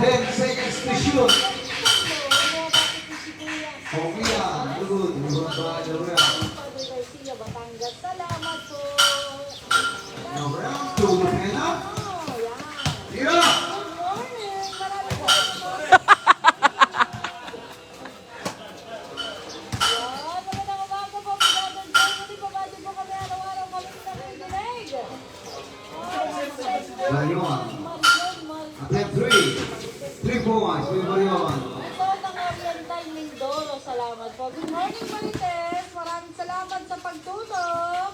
10 seconds to shoot. Okay yan. Good. Good by the round. Batangas, salamat po. Now round 2. Pen up. Tira. Good morning. Maraming po. Magandang umaga po. Magandang day. Hindi pa ba din po kami araw-araw kami nakikinig? Marion. Attempt 3. 3 points with Marion. Ito ng Oriental Mindoro. Salamat po. Good morning, Marites. Maraming salamat sa pagtulong.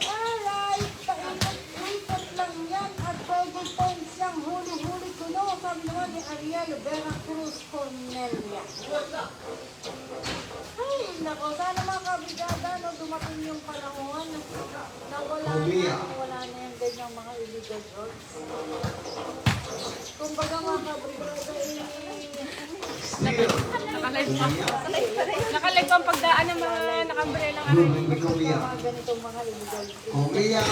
Alright, paikot-ikot lang yan at pwede pong siyang huli-huli kuno. Sabi naman ni Ariel Veracruz Cornelia. Ay, nako, sana mga kabrigada, no, dumating yung panahon na wala na yung ganyang mga illegal drugs. Kumbaga mga kabrigada, Steal. Nakalive pa ang pagdaan ng mga nakambrelang Good aray. with Korea. mga ganitong mga illegal drugs. Korea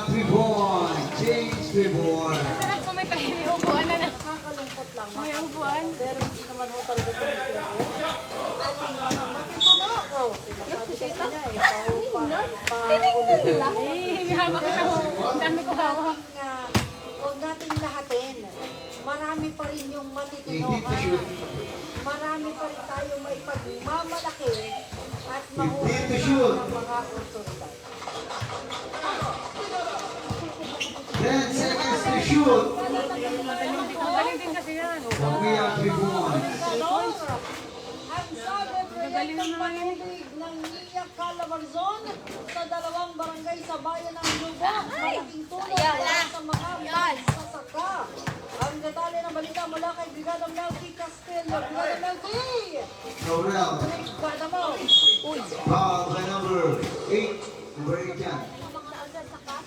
3 points. Change 3 points. Sarap kung may upuan na na. Nakakalungkot lang. May upuan. Pero hindi naman ho talaga tumitira. Ating mga matitulo ako. Sinasabi kasi na eh. Eh, hawak ka mo. Ang dami ko hawak. Huwag nating lahatin. Marami pa rin yung 18 to matitulokan. shoot. Marami pa rin tayo may pagmamalaki at 15 to mahuli shoot. ng mga otoridad. 10 seconds to shoot. Magaling din kasi yan. Korea 3 points. Ang sabi proyektong panubig ng Nia Calabarzon sa dalawang barangay sa bayan ng Lubo. Malaking tulong para sa mga magsasaka. Ang detalye ng balita mula kay Brigada Melky Castillo. Brigada Melky! No round. Brigada mo! Foul by number 8. Number 8 yan.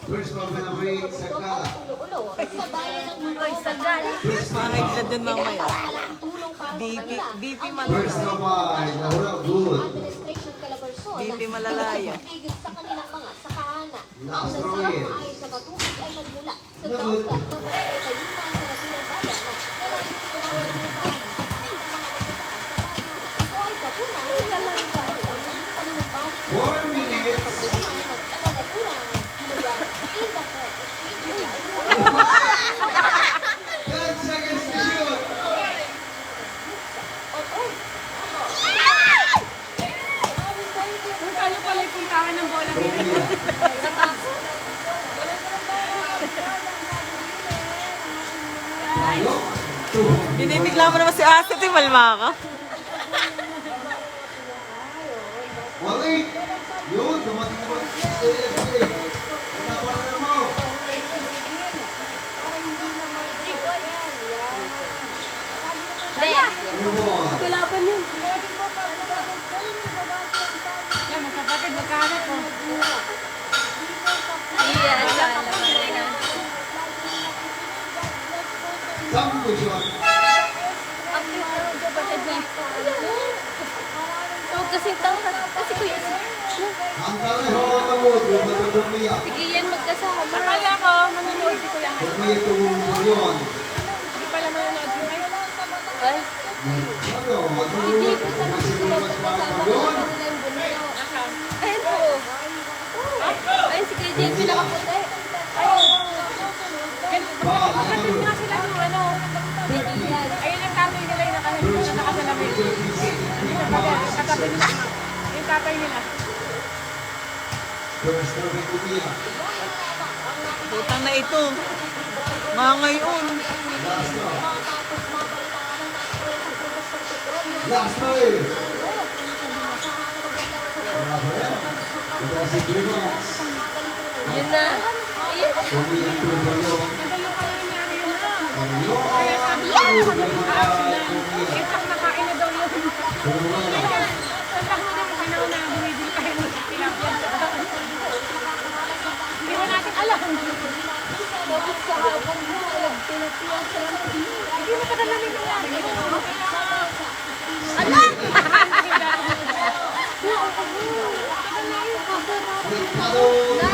First foul by number 8. Sakala. Sa bayan ng Lubo. First Pangit foul. na dun mamaya. Tulong para BP First foul by no round. Good. Administration Calabarzon. BP malalaya. Tigil sa kanilang mga sakana. Last throw in. Ay sa patubig ay magmula sa Good. dagat ng mga kayuman sa Nasilang Bayan na nalalit sa mga kayuman. Ito ay kapuna ng kalalang bayan ang mga panunumpan 4 minutes. magkakagapunan mula in the court. 10 seconds to shoot. Kung kano pala yung puntahan ng bola nila. Korea. Ayo. 2. Binibigla mo naman si Ate, Malma ka. 1-8. Yun, dumating naman si CFA. Napalan mo. Move on. Kalaban yun. Yan, magkapatid, magkahanap mo. Sampo shot. Kasi tawag, kasi kuya, Ang kami hawakan mo. Yung matutumi yan. sige yan magkasama. Akala ko, manonood si Kuya ngayon. Korea tumulong yun. Hindi pala manonood si Kuya. Ay, Ano? hindi Matulog. ko sa mga Kasi sila mas magkasama bata ko yun. kanila yung bunso. Ayun po. Ayun si Kuya Jen, pinakaputi. Kapatid nga sila yung ano. Biniyan. Ayun ang tatay nila yung nakasalamin. Dito pala, katabi nila. Yung tatay nila. First over Korea. Putang na ito. Mga ngayon. Last na. Last time. Bravo yan. Ito si Grimace. Yun na. Ayun. Korea tumulong. Nagayo ka lang niya yun na. Ayun. Kaya sabi ko, itak na kain na daw yun. Saan mo daw kinaw na bumibili kayo ng tilapia. Hindi mo natin alam. Bakit sa hapon mo, nagpinatiyan sa Hindi mo pa namin nangyari. Ala!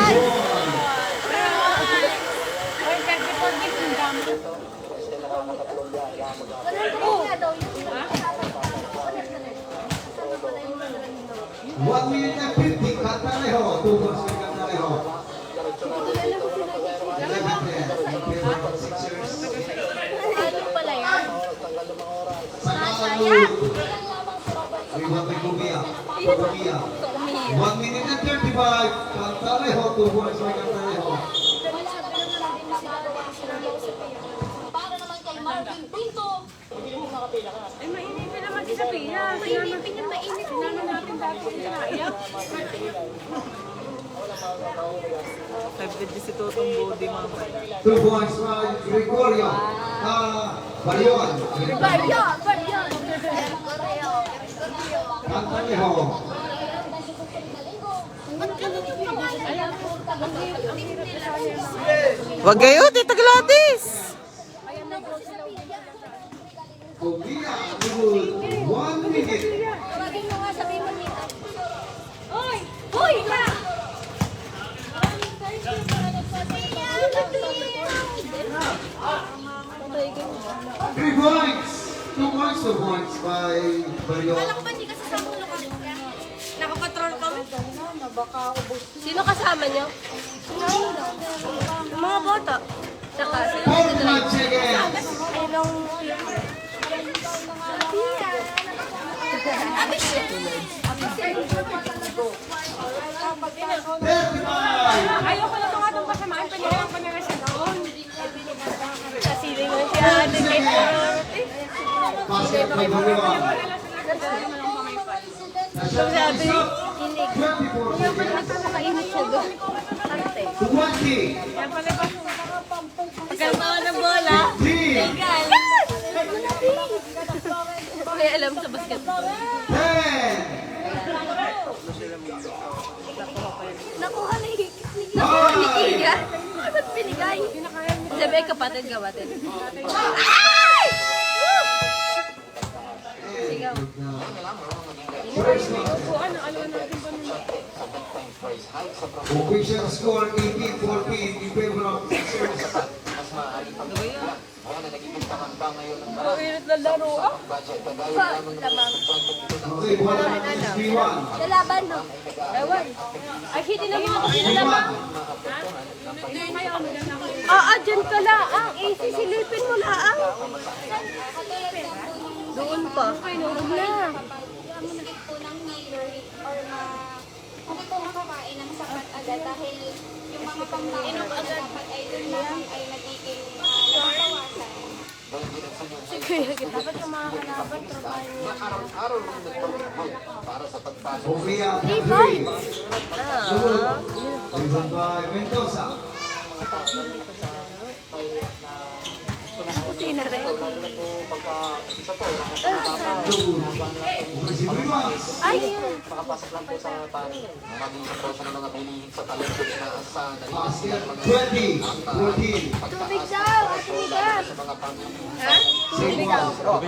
Nice. Oy, 34 days ang dami. One minute and 50, Cantarejo. 2 points by Cantarejo. 11-10. Ano pala yan? Sakalu. Rebound by Gubia. Gubia. 1 minute and 35, Cantarejo. 2 points by Cantarejo. Para naman kay Marvin Pinto. Ay, mainit na naman si Sophia. Mainit yan, mainit. Sinano natin dati si Raya. 5 si Totong Body mamaya. 2 points by Gregorio. Barion. Barya! Cantarejo. Wag kayo, Tita Gladys! Gubia. 1 minute. Tawagin mo nga, sabihin mo nito. Hoy! Hoy! Na! Three points. 2 points. 2 points by Barion. Kala ko ba hindi ka sasama ko Nakapatrol kami. Baka ubos. Sino kasama niyo? Yung mga bata. Saka, sino 4 match again. Ayoko na mga itong pasamaan. Pinalang ko na nga siya doon. Kasi naman siya. Basket by Barion. Sabi, hindi. 24 seconds. Nakainit siya doon. Arte. 20. Yan pala ba? Pagkalmawa ng bola. 15. Legal. May alam sa basketball. 10. Nakuha na Nakuha ni Iya. Ba't binigay? Sabi ay kapatid. Ay! Sigaw. Official score 18-14 in favor of Sixers. Mainit na laro ah. Lamang. Okay, 1-3-1. Lalaban no? Ewan. Ay, hindi naman ako sinalaman. Dyan ka laang. Sisilipin mo laang. Doon pa. Huwag na. Skip po ng meter or hindi po makakain ng sapat agad dahil yung mga pangkain na dapat ay dun lang ay nagiging nabawasan. Dapat yung mga kalaban. Sofia, 3. Rebound by Mendoza. Puti na rin. Receive rebounds. Ay, yun. Basket 20-14. Tubig daw. Tumigas. Ha? Same foul.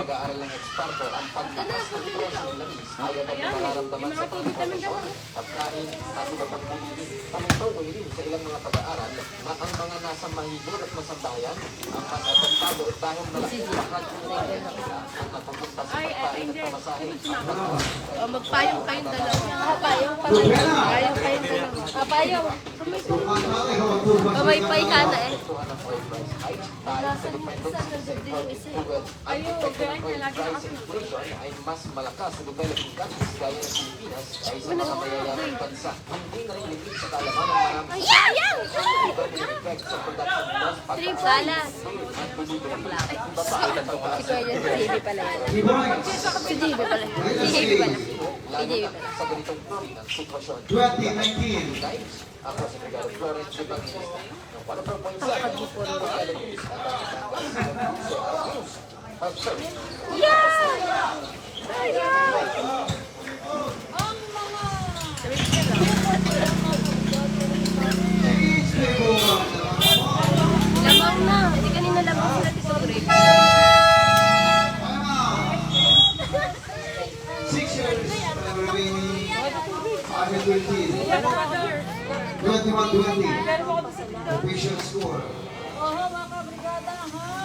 Magpayong kayong dalawa. Payong kayong dalawa. Payong. Cantarejo, 2 points by Pamaypay ka na eh. Ayun, kaya niya lagi nakasusunod. ay mas malakas sa developing countries gaya ng Pilipinas ay sa mga mayayamang bansa. Hindi na rin limit sa kalaman ng marami Ay, sayang! iba din effect sa production cost, Trip salas. at delivery. Si Kuya, si JB pala yan. 3 points. Si JB pala. Si JB pala. Si JB pala. Sa ganitong uri ng sitwasyon, 20-19. times ako sa Brigada Flores de Bangista ng 104.7 Yeah! Sayang! Each table. Lamang na. Hindi kanina lamang sila dito, Greg. Sixers remaining 5-13. 21-20. Official score. Oho, mga kabrigada, ha?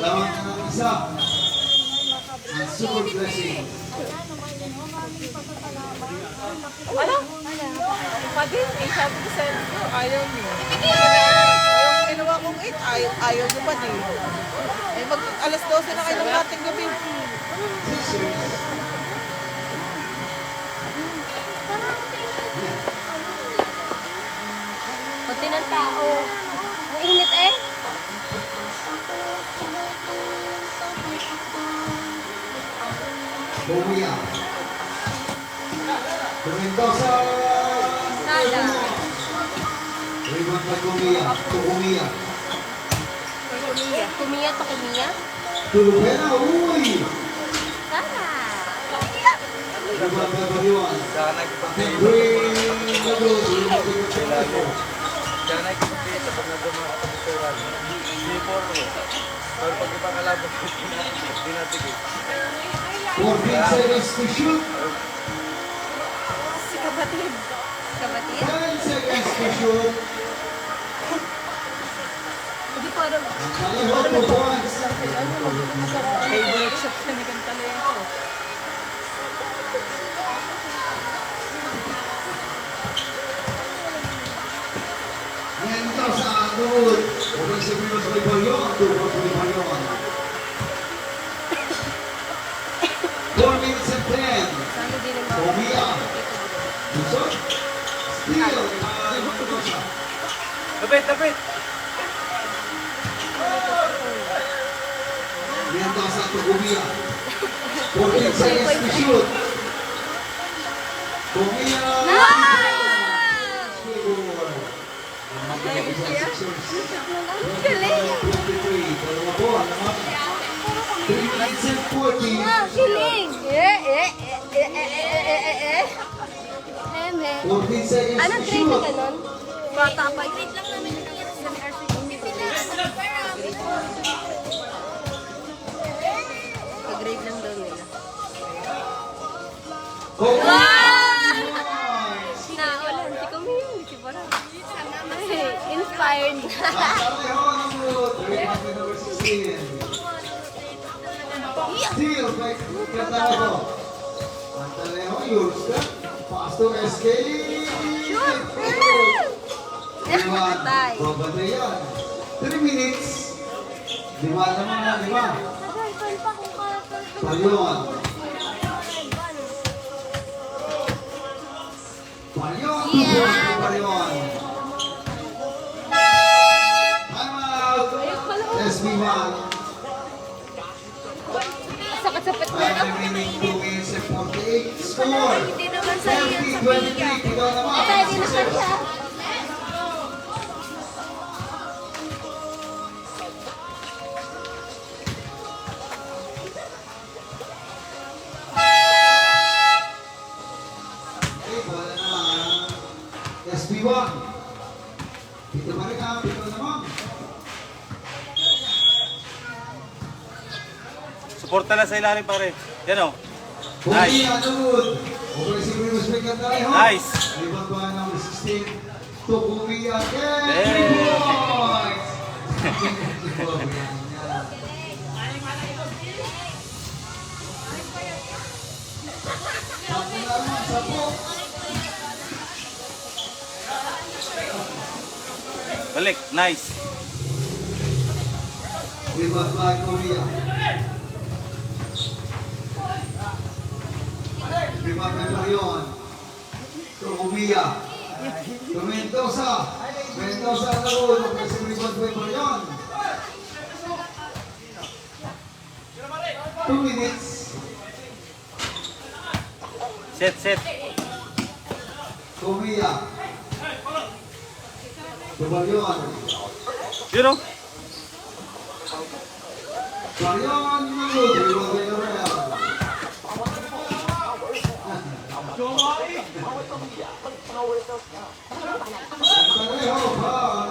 Lawan na ng isa. Ang super blessing. Ayan, naman yun, ho, aming pasasalamat. Ano? Pa din, eh, sabi ko sa inyo, ayaw niyo. Ayaw ginawa kong 8, ayaw niyo pa din. Eh, alas 12 na kayo ng ating gabi. Sixers. Pati ng tao. Ang init eh. Bumia. Mendoza. Nada. Rebound by Bumia. To Bumia. Kumiya to kumiya. To Pena. Uy! Sana. Rebound by Bariwan. Henry Lagos. Rebound by Bariwan. Diyan ay kasi sa pag nagdama at pagkawan. Hindi po ako. Pero pag ipakalabot, dinatigil. 14 seconds to shoot. Si kapatid. Kabatid. 10 seconds to shoot. Hindi parang. Kaliho 2 points. Favorite shot siya ni Cantalento. Mendoza good. Offensive rebounds by Bariwan. 2 points by Bariwan. 4 minutes and 10. Sana din naman. Bumia. Busot. Steal by Mendoza. Tapit, tapit! Mendoza to Bumia. 14 seconds to shoot. Bumia. Score. Ang galing. 23. Dalawa po, naman. 3 minutes and 40. Ang galing. Eme. 14 seconds Anong to grade na shoot. ganon? Bata pa. Grade lang namin yung grade lang daw nila. Oh, Naulan. Si Kumiya. Si Bara. Inspired. Steal by Catalogo. Pantalejo, Yurska. Pastor escape. Diwan. Tay. Babatayan. 3 minutes. Diwan naman na, diba? Palyon. Palyon. Yeah. Palyon. Time out. SB1. Sakit-sakit na. Time remaining 2 minutes and 48. Score. Hindi naman sa iyo. 30-23. Ikaw naman. Tayo din na siya. Okay, bola naman. SB1. Dito pa rin ha. Dito naman. Suporta na sa ilalim pare. Yan o. Nice. Offensive rebounds by Catalejo. Nice. Rebound by number 16. To Bumia again. Hey. 3 points. Sampu na naman, sampu. Balik. Nice. Rebound by Korea. Rebound by Marion. To Korea. To Mendoza. Mendoza na roon. Offensive rebound by Marion. 2 minutes. Set, set. Korea. To Marion. Yun o. Marion. Rebound by L'Oreal.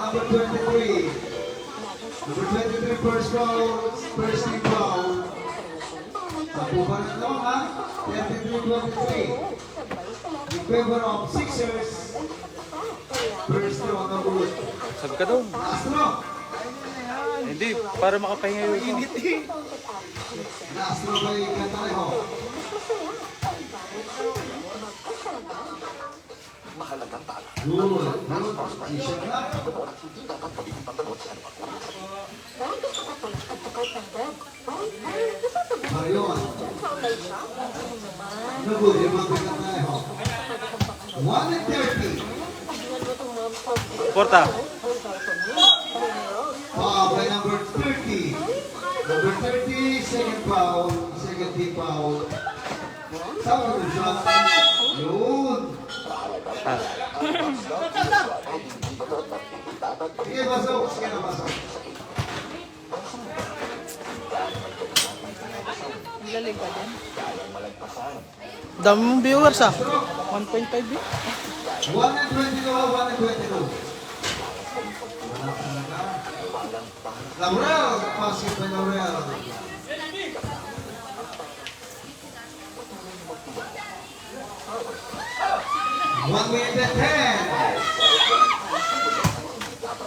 Number 23. Number 23, first foul, first team foul. Sampu pa rin naman ha. 33-23. In favor of Sixers. First throw ang nabulot. Sabi ka doon. Last throw. Hindi, para makapahinga yung init eh. Last throw by Cantarejo. Good. Isip na. Marion. Good. Yung mga Cantarejo. 1:30. Porta. Foul by number 30. Number 30, second foul. Second team foul. Second shot. Yun. Sige, pasok. Sige na, pasok. Ang galing pa din. Dami mong viewers ah. 1.5 eh. 1:22, 1:22. Wala talaga. Laurel, pasok by Laurel. One minute and 10.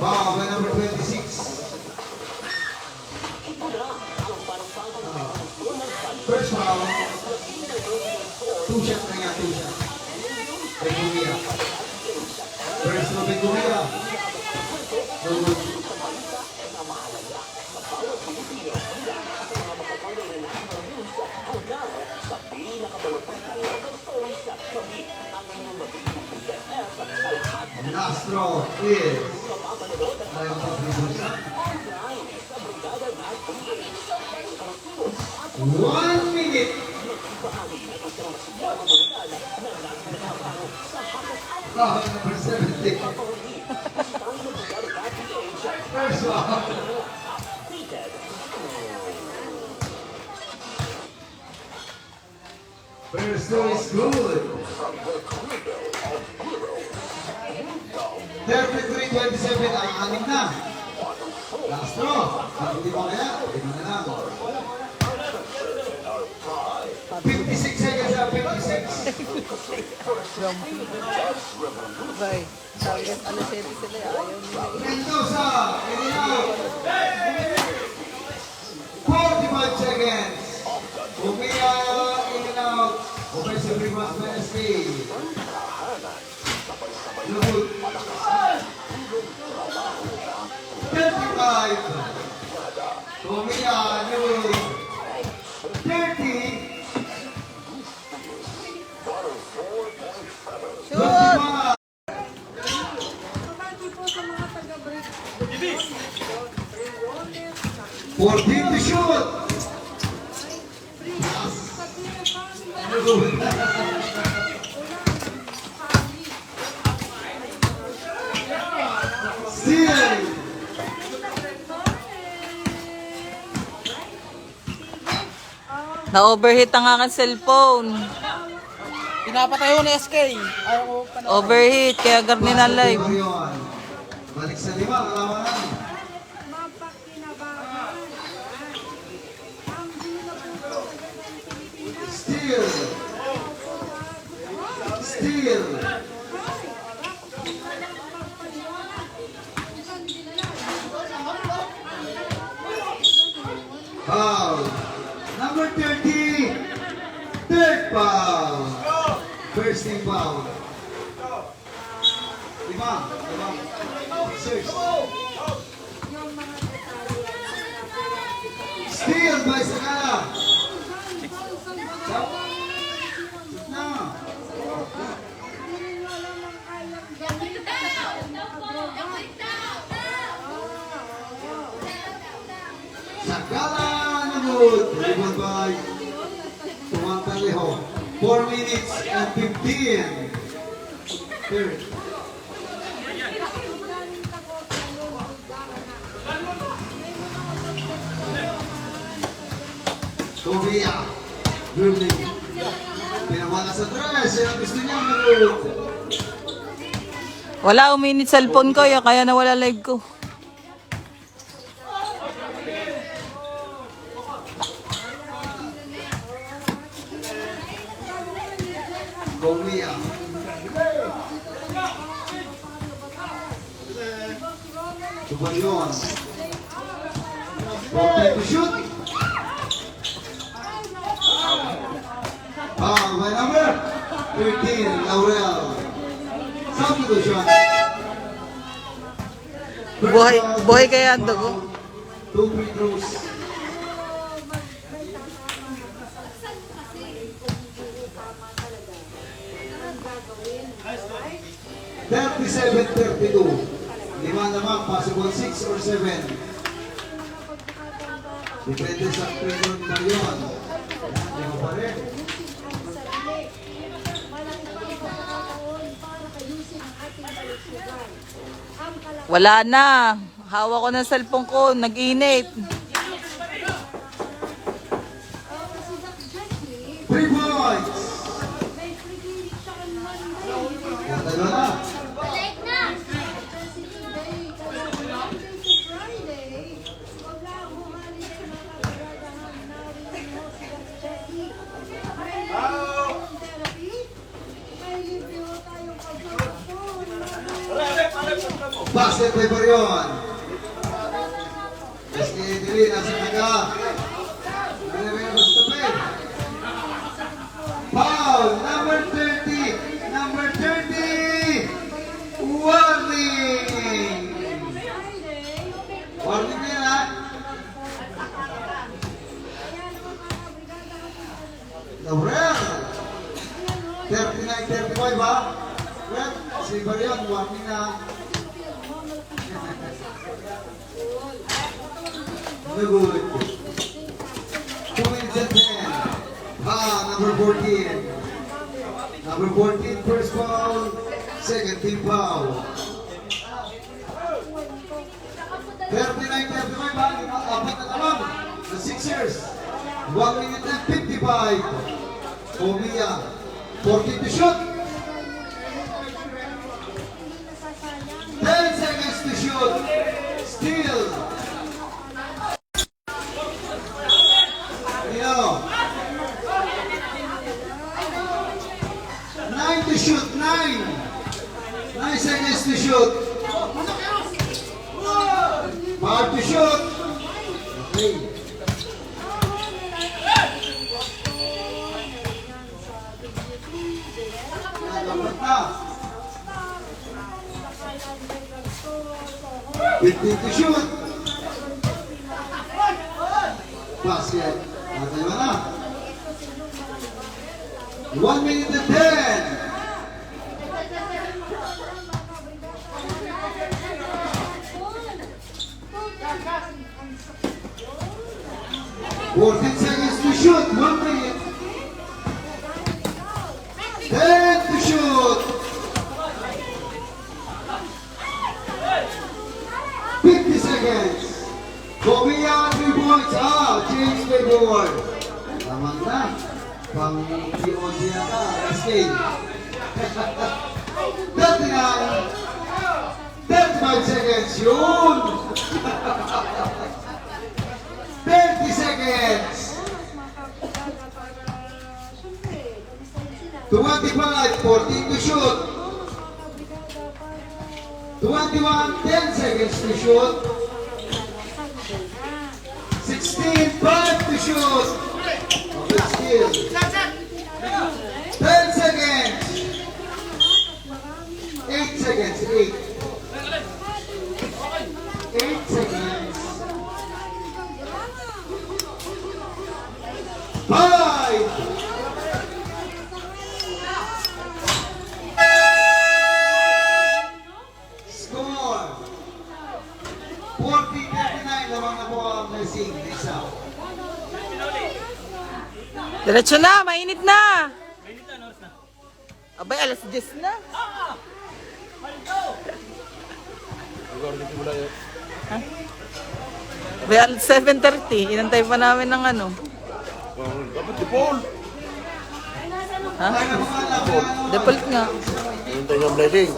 Foul by number 26. First foul. Two shots na yan, two shots. Begumia. First no Begumia. Good. Last throw is 1 minute. Foul number 70. First one. First throw is good. 33-27 ang anim na. Last throw. Hindi mo kaya? Hindi mo na lang. 56 seconds na, 56. Bye. Target alas 7 sila eh. Ayaw nila eh. Mendoza, in and out. 45 seconds. Umia, in and out. Offensive rebounds by SK. Good. 35. Umia, good. 30. Shoot! 14 to shoot. Steal. Na-overheat ang aking cellphone. Pinapatay ko na SK. Ayaw ko pa na. Overheat, kaya garni na live. Balik sa lima, kalawanan. Steal. Steal. Foul. Number 30. Third foul. First team foul. Lima. Six. Steal by Sakala. No. Sakala na good. Rebound by Tumantalejo. 4 minutes and 15. Third. Sofia. Dribbling. Pinawala sa dress. Yan ang gusto niya. Good. Wala, uminit cellphone ko, kaya nawala live ko. Sofia. Tubayon. 40 to shoot. Foul by number 13, Laurel. Substitution. Buhay kaya ang dugo. 2 free throws. Thirty-seven, 32. Lima naman, possible 6 or 7. Depende sa training na yun. Lima pa rin. Wala na. Hawak ko ng cellphone ko. Nag-init. 3 points. Yan, dalawa na. Basket by Barion. SK Dili, nasa naga. Nilawin ako sa tabi. Foul, number 30. Number 30. Warning. Warning yan ha. Laurel. 39-35 ba? Well, si Barion, warning na. Good. 2 minutes and 10. Number 14. Number 14, first foul. Second team foul. 39-35 ba? Apat na naman. The Sixers. 1 minute and 55. Omia. 14 to shoot. 10 seconds to shoot. Steal. 9 to shoot, 9. 9 seconds to shoot. 5 to shoot. Okay. Nagamat na. 15 to shoot. Basket. Nagawa na. 1 minute and 10. 14 seconds to shoot. 1 minute. 10 to shoot. 50 seconds. Kobiya, 3 points. Change the board. Tama na. Pang POG na ka. SK. 39. 35 seconds. Yun. 30 seconds. 25, 14 to shoot. 21, 10 seconds to shoot. 16, 5 to shoot. Okay, still. 10 seconds. 8 seconds, 8. 8 seconds. 5. Score. 40-39 naman na po ang blessing. Isa. Diretso na. Mainit na. Abay, alas 10 na. Abay, alas 7:30. Inantay pa namin ng ano. Dapat di Paul. Ha? Default nga. Hintay ng blessing.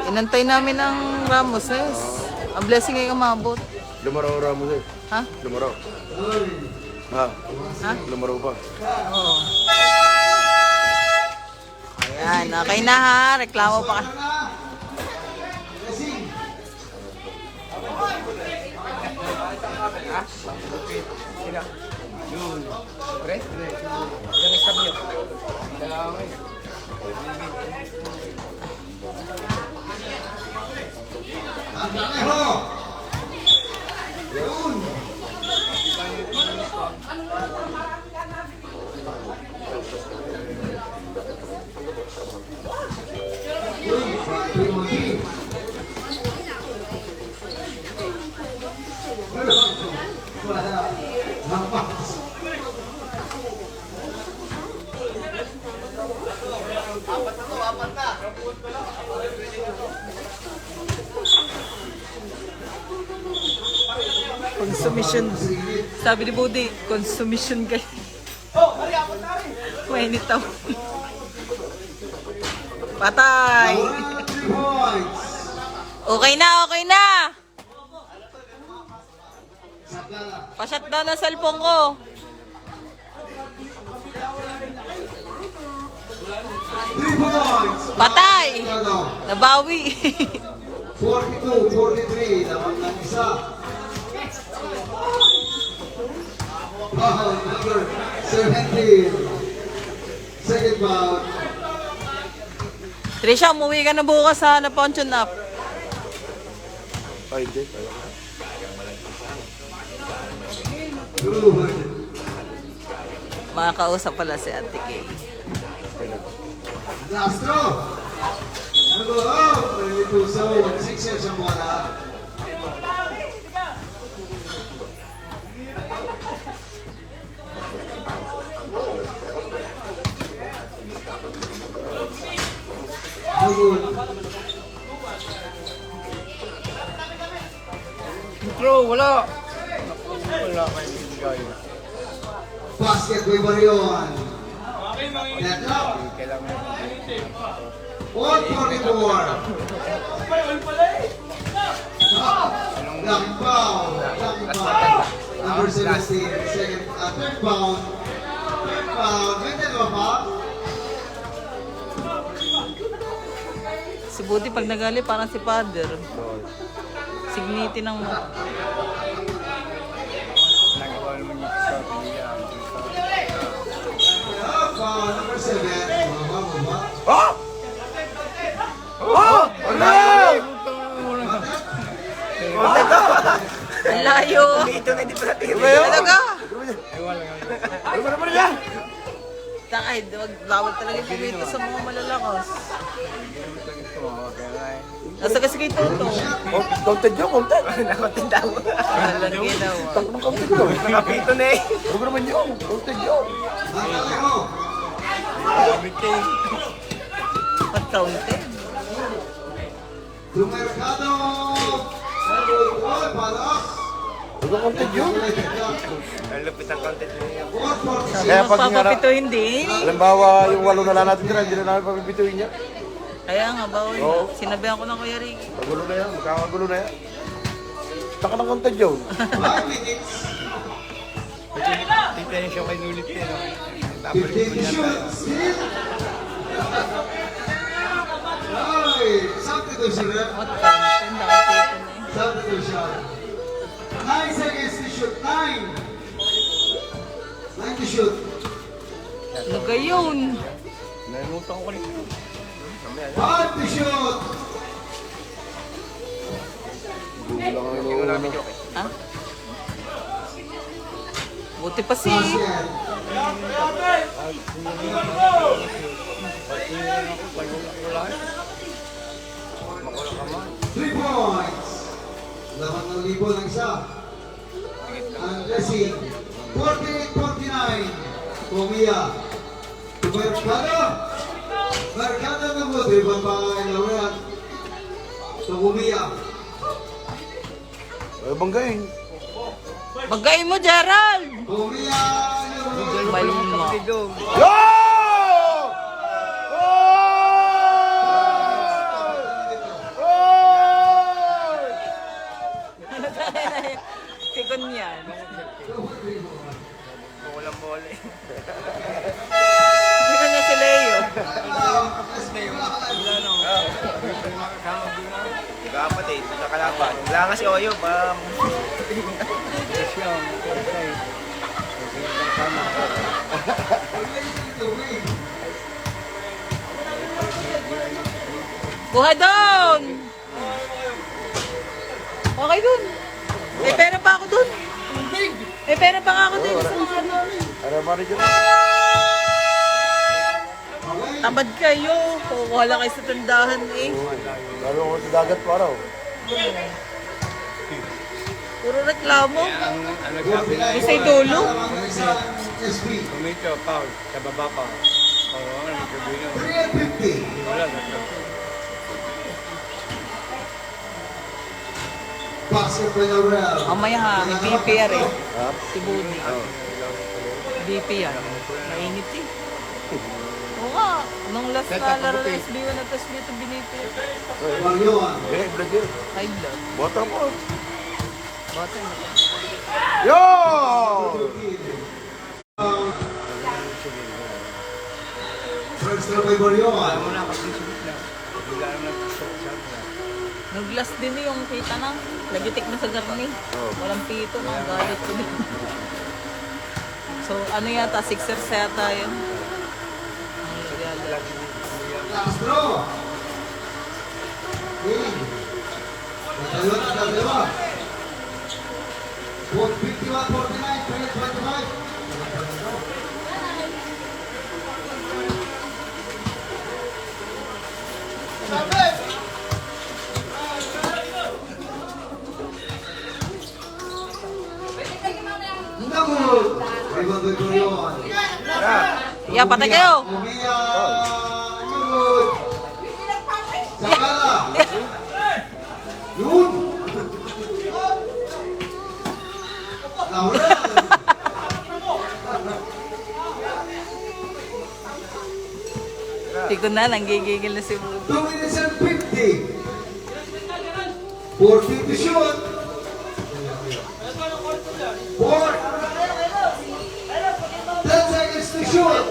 Inantay namin ang Ramos, yes. Ang blessing ay umabot. Lumaraw Ramos eh. Ha? Lumaraw. Ha? Ha? Lumaraw pa. Oo. Ayan, okay na ha. Reklamo pa. Blessing. niya. Yun. Pre? Yung stop niyo. Kailangan. Ang Pareho. Yun. Uy, Timothy. Wala. Lampas. Consumption. Sabi ni Budi, consumption kayo. Mainit daw. Patay. 3 points. Okay na, okay na. Sakala. Pa-shutdown ang cellphone ko. 3 points. Patay. Ano? Nabawi. 42-43. Laban ng isa. Foul number 17. Second foul. Trisha, umuwi ka na bukas sa Naponchon Up. Ay, hindi. Good. Makakausap pala si Ate Kay. Last throw. Number up. Ito sa 6 years ang bola. Good. Bro, wala. Wala kayo bigay. Basket by Barion. Net up. Kailangan 144. Lucky foul. Lucky foul. Number 17. Second, third foul. Third foul. Ganda ba pa? Si Budi pag nagali parang si Father. Signiti ng nagawa naman yung sa pilihan. Foul number 7. Baba. Oh! Oh! Wala! ang layo. Ito na, hindi pa natin. Talaga? Ano ba naman yan? Takay, bawal talaga pumito sa mga malalakas. Nasa kasi kay Toto. Counted yun, counted. Nakounted daw. Walang ginawa. Tanong counted yun. Nakapito na eh. Huwag naman yun, counted yun. Pareho. Ba't counted? Dumercado. Para. Huwag na counted yun. Ang lupit ang counted na yun. 446. Kaya magpapapito hindi. Halimbawa, yung 8 na lang natin tira, hindi na namin papipituin niya. Kaya nga, bawal. Oo. Sinabihan ko ng Kuya Ricky. Magulo na yan, magkakagulo na yan. Taka ng counted yun. 5 minutes. Intention kay Nulit yun. 15 to shoot. Still. Ay, substitution ref. What counted? Nakapito na eh. Substitution. 9 seconds to shoot. 9. 9 to shoot. Ano gayon? Nalimutan ko rin. 5 to shoot. Gulo lang ang ino. Ha? Buti pa si... Basket. Makulang ka man. 3 points. Laban ng libo ng isa. Ang blessing. 48-49. Pumia. Mercado. Mercado na mo. Ibang bagay na rin. Pumia. Ay, banggain. Bagay mo, Gerald! Pumia. Balong mo. Yo! Tikon yan. Walang bola eh. Tikon niya si Leo. Kapat eh, ito na kalaban. Wala nga si Oyo, Buhay doon! Okay dun. May pera pa ako dun. May pera pa nga ako dun. Ano ba rin yun? Tamad kayo. Kukuha lang kayo sa tindahan eh. Lalo ko sa dagat pa raw. Puro reklamo. Isa'y dulo. SB. Kumito, Paul, sa baba pa. Oo, ano sabihin nyo? 350. Wala, Basket by the rail. Mamaya ha, may BPR eh. Ha? Si Budi. BPR. Mainit eh. Oo nga. Nung last na laro ng SB1 at SB2 binipir. Marion. Eh, vlog yun. High blood. Bota mo. Bata na. Yo! First throw by Marion. Nag-last din eh yung kita na. Lagitik na sa garni. Walang pito na. Galit ko din. So ano yata? Sixers yata yun. Ang nagyala. Last throw. In. Dalawa. 51-49, 20-25. Nagul. Rebound by Marion. Yeah, patay kayo. Umiya. Nagul. Sakala. Yun. Laura. Hindi ko na, nanggigigil na si Budi. 2 minutes and 50. 40 to shoot. 4. 10 seconds to shoot.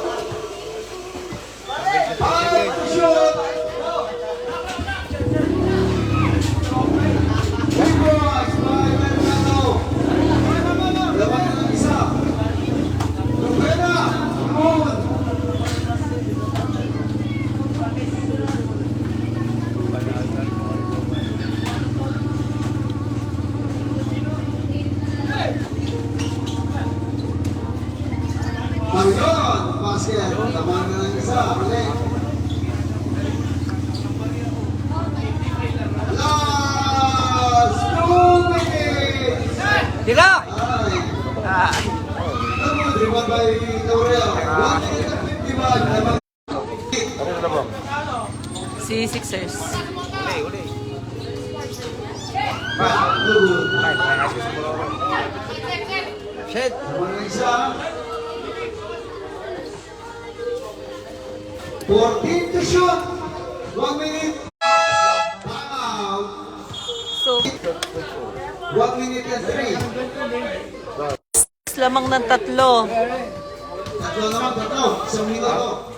5 to shoot. 3 points by Mercado. Laban na ng isa. Rubena. Moon. Marion, basket. Laban na ng isa. Ulit. Last 2 minutes. Tira! Ay. Namun, rebound by Laurel. 1 minute and 51. Laban. Ano na ba? Si Sixers. Good. Shit! Laban na isa. 14 to shoot. 1 minute. Timeout. So, 1 minute and 3. lamang ng tatlo. Tatlo naman, tatlo. Isang minuto.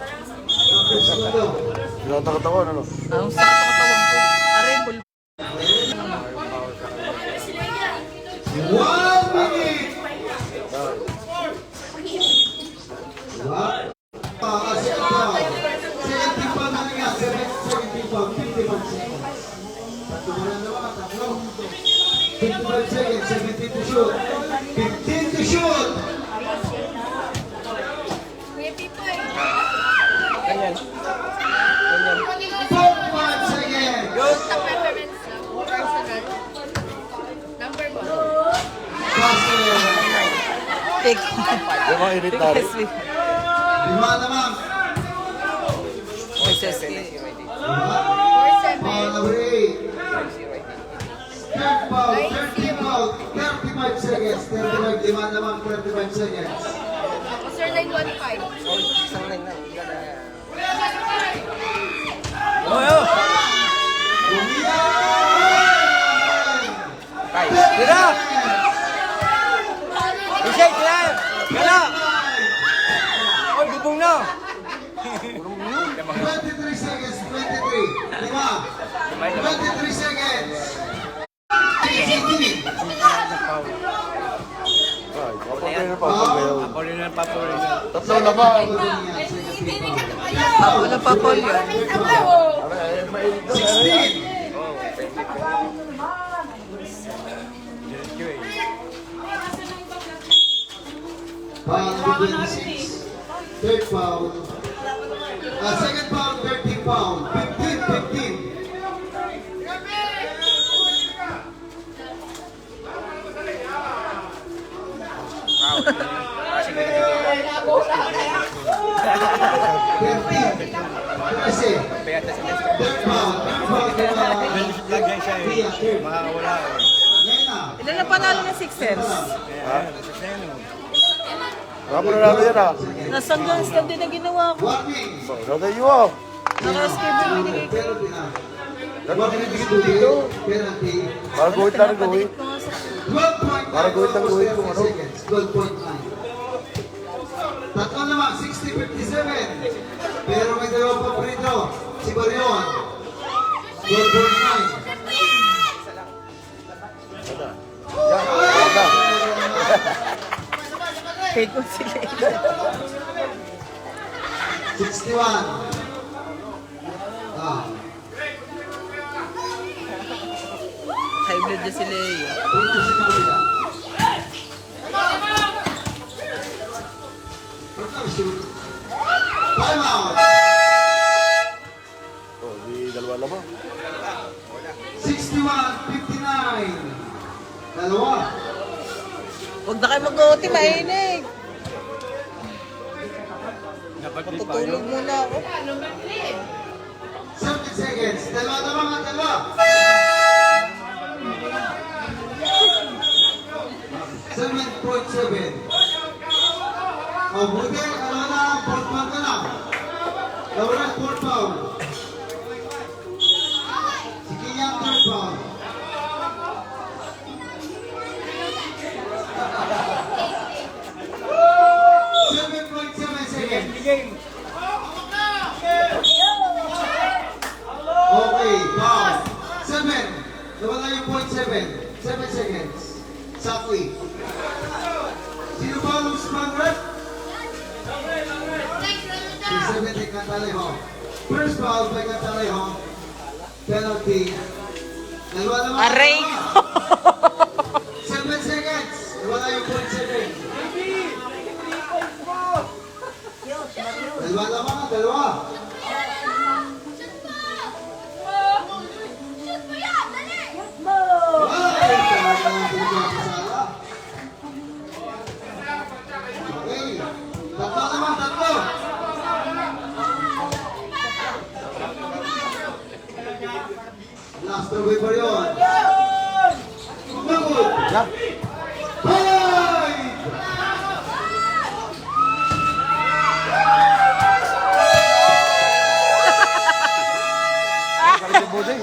Isang segundo. Sinatakat-ako, ano? Ang sakit ang katawan ko. Aray, bul... 1 minute. Second foul. Second team foul na nga. Second team foul. 55 seconds. Tatlo na naman. Tatlo. 55 seconds. 17 to shoot. 15 to shoot. Kuya Pipoy. 45 seconds. Top reference lang. Personal. Number 1. Basket. Take. Yung mga init na rin. Yes, we... Lima naman. Foul na break. Third foul. 30 foul. 35 seconds. 35. Lima naman. 35 seconds. Sir, line 1-5. Tira! Isay, tira! Gala! Oy, bubong na! 23 seconds. 23. Lima. 23 seconds. Ay, kapag Foul. Tatlo naman. Wala pa po yun. 16. Foul number 26. Third foul. Second foul, 13 foul. 15. Kasi, third foul. Makakawala eh. Ngayon na. Ilan na panalo ng Sixers? Wala na namin yan ah. Nasaan doon stand din na ginawa ko? Warning. Shout you ah. Naka-schedule binigay ko. Penalty na. Warning dito. Penalty. Para guhit lang ang guhit. 12.9 Para guhit lang guhit kung ano. seconds. 12.9. Tatlo naman, 60-57. Pero may dalawa pa prito. Si Barion. 12.9. Kahit kung sila. 61. High blood na sila eh. Punto si Maria. Time out. Oh, di dalawa naman. 61-59. Dalawa. Huwag na kayo mag-OT, mainig. Matutulog muna ako. 30 seconds. Dalawa na mga dalawa. 7.7. O, buti. Ano na, fourth foul ka na. Laura, fourth foul. Si Kinyang, third foul. Okay, foul. 7. Nawala yung point 7. 7 seconds. Sakli. Sino ba ang spangrep? Si 7 kay Cantalejo. First foul by Cantalejo. Penalty. Nawala naman. Aray! 7 seconds. Nawala yung point 7. Dalawa naman, dalawa. Ay, talagang bigyan sa sala. Okay. Tatlo naman, tatlo. Last away pa yun. Kumabot. Five! Buding.